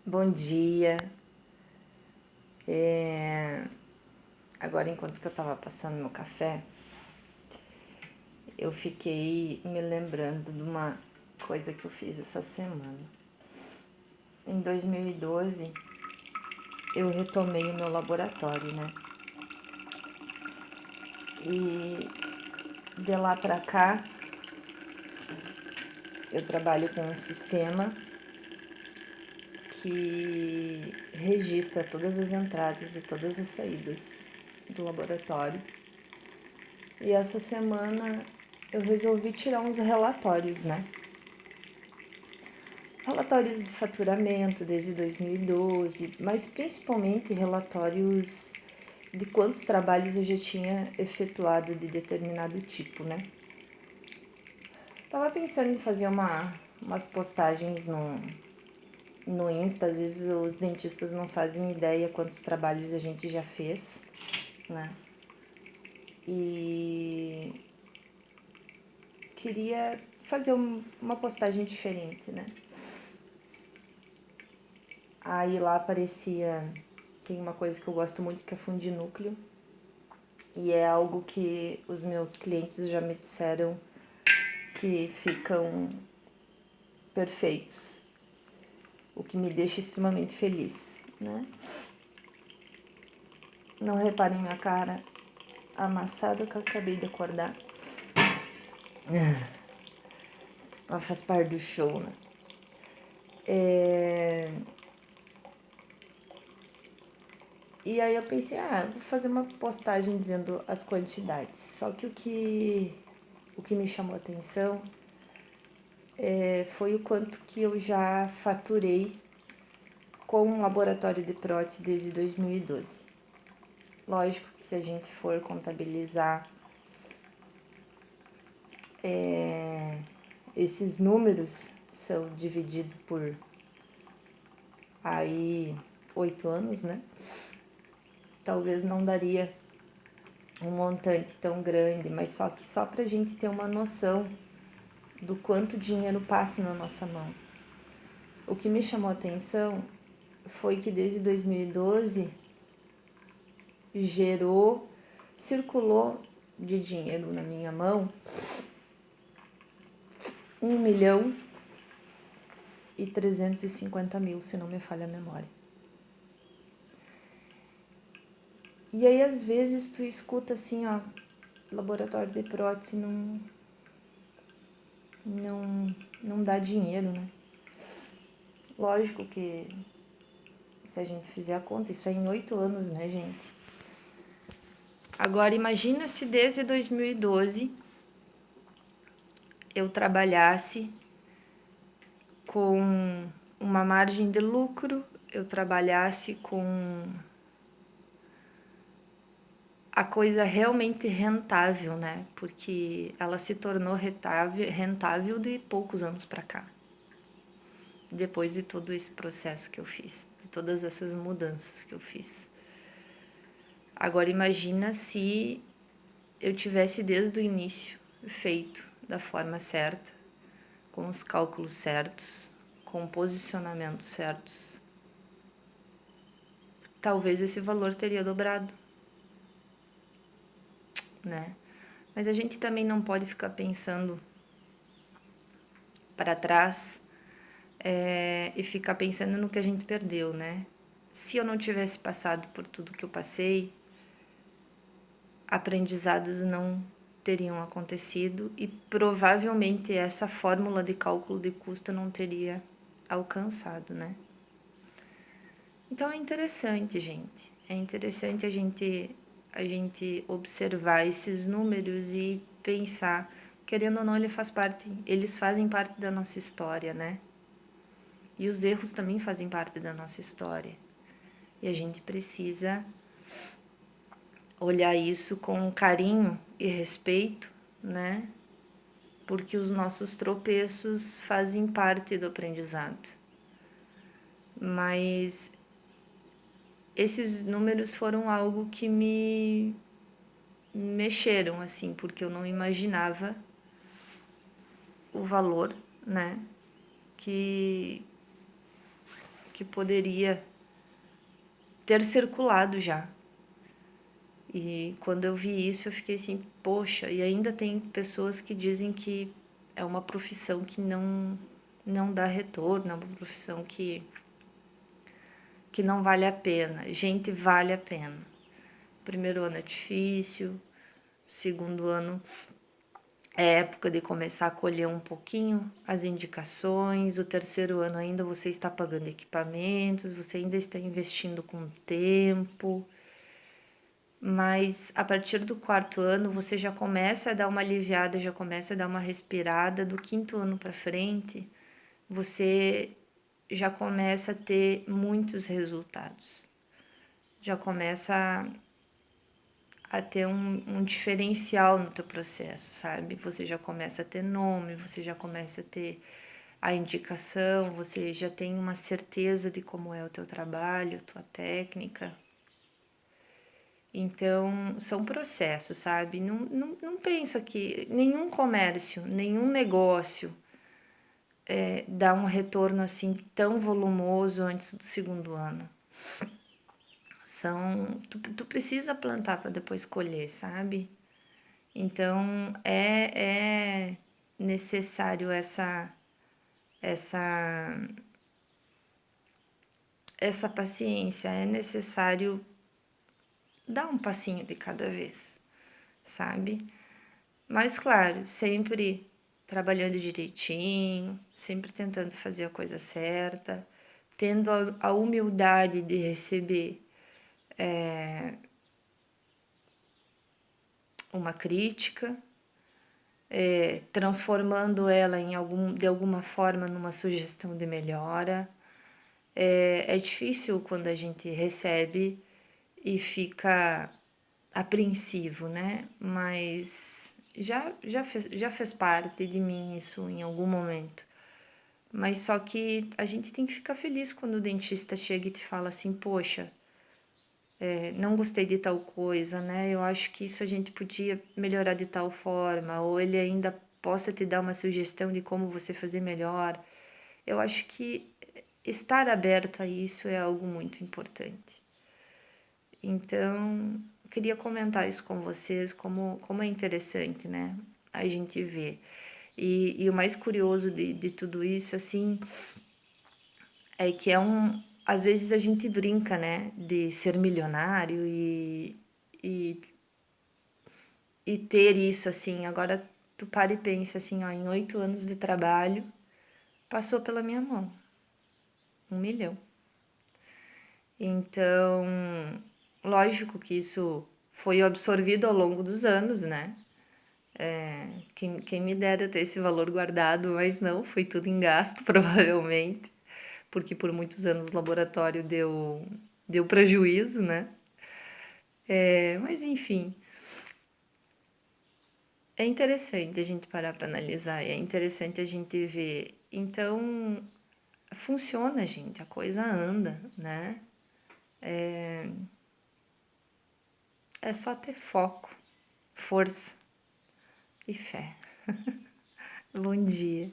Bom dia. Agora, enquanto que eu tava passando meu café, eu fiquei me lembrando de uma coisa que eu fiz essa semana. Em 2012, eu retomei o meu laboratório, né? E de lá pra cá, eu trabalho com um sistema que registra todas as entradas e todas as saídas do laboratório. E essa semana eu resolvi tirar uns relatórios, né? Relatórios de faturamento desde 2012, mas principalmente relatórios de quantos trabalhos eu já tinha efetuado de determinado tipo, né? Tava pensando em fazer umas postagens no Insta, às vezes os dentistas não fazem ideia quantos trabalhos a gente já fez, né? E queria fazer uma postagem diferente, né? Aí lá aparecia, tem uma coisa que eu gosto muito que é fundir núcleo. E é algo que os meus clientes já me disseram que ficam perfeitos, o que me deixa extremamente feliz, né? Não reparem minha cara amassada que eu acabei de acordar. Ela faz parte do show, né? E aí eu pensei, vou fazer uma postagem dizendo as quantidades. Só que o que me chamou a atenção foi o quanto que eu já faturei com um laboratório de prótese desde 2012. Lógico que se a gente for contabilizar esses números, são divididos por aí 8 anos, né? Talvez não daria um montante tão grande, mas só pra gente ter uma noção do quanto dinheiro passa na nossa mão. O que me chamou a atenção foi que desde 2012 circulou de dinheiro na minha mão 1.350.000, se não me falha a memória. E aí, às vezes, tu escuta assim, laboratório de prótese não dá dinheiro, né? Lógico que se a gente fizer a conta, isso é em 8 anos, né, gente? Agora, imagina se desde 2012 eu trabalhasse com uma margem de lucro, eu trabalhasse com a coisa realmente rentável, né? Porque ela se tornou rentável de poucos anos para cá. Depois de todo esse processo que eu fiz, de todas essas mudanças que eu fiz. Agora imagina se eu tivesse desde o início feito da forma certa, com os cálculos certos, com posicionamentos certos. Talvez esse valor teria dobrado, né? Mas a gente também não pode ficar pensando para trás e ficar pensando no que a gente perdeu, né? Se eu não tivesse passado por tudo que eu passei, aprendizados não teriam acontecido e provavelmente essa fórmula de cálculo de custo não teria alcançado, né? Então é interessante, gente. É interessante a gente observar esses números e pensar, querendo ou não, eles fazem parte da nossa história, né? E os erros também fazem parte da nossa história. E a gente precisa olhar isso com carinho e respeito, né? Porque os nossos tropeços fazem parte do aprendizado. Mas esses números foram algo que me mexeram, assim, porque eu não imaginava o valor, né? Que que poderia ter circulado já. E quando eu vi isso, eu fiquei assim, poxa, e ainda tem pessoas que dizem que é uma profissão que não dá retorno, é uma profissão que não vale a pena. Gente, vale a pena. Primeiro ano é difícil, segundo ano é época de começar a colher um pouquinho as indicações, o terceiro ano ainda você está pagando equipamentos, você ainda está investindo com tempo, mas a partir do quarto ano você já começa a dar uma aliviada, já começa a dar uma respirada. Do quinto ano para frente, você já começa a ter muitos resultados, já começa a ter um diferencial no teu processo, sabe? Você já começa a ter nome, você já começa a ter a indicação, você já tem uma certeza de como é o teu trabalho, a tua técnica. Então, são processos, sabe? Não pensa que nenhum comércio, nenhum negócio dá um retorno assim tão volumoso antes do segundo ano. Tu precisa plantar para depois colher, sabe? Então é necessário essa essa paciência, é necessário dar um passinho de cada vez, sabe? Mas claro, sempre trabalhando direitinho, sempre tentando fazer a coisa certa, tendo a humildade de receber uma crítica, transformando ela de alguma forma numa sugestão de melhora. É difícil quando a gente recebe e fica apreensivo, né? Mas já fez parte de mim isso em algum momento. Mas só que a gente tem que ficar feliz quando o dentista chega e te fala assim, poxa, não gostei de tal coisa, né? Eu acho que isso a gente podia melhorar de tal forma, ou ele ainda possa te dar uma sugestão de como você fazer melhor. Eu acho que estar aberto a isso é algo muito importante. Então, eu queria comentar isso com vocês, como é interessante, né? A gente vê. E o mais curioso de tudo isso, assim, é que às vezes a gente brinca, né, de ser milionário e, e ter isso, assim. Agora tu para e pensa, assim, ó, em 8 anos de trabalho, passou pela minha mão. 1 milhão. Então, lógico que isso foi absorvido ao longo dos anos, né? Quem me dera ter esse valor guardado, mas não, foi tudo em gasto, provavelmente, porque por muitos anos o laboratório deu prejuízo, né? Mas enfim, é interessante a gente parar para analisar, é interessante a gente ver. Então, funciona, gente, a coisa anda, né? É só ter foco, força e fé. Bom dia.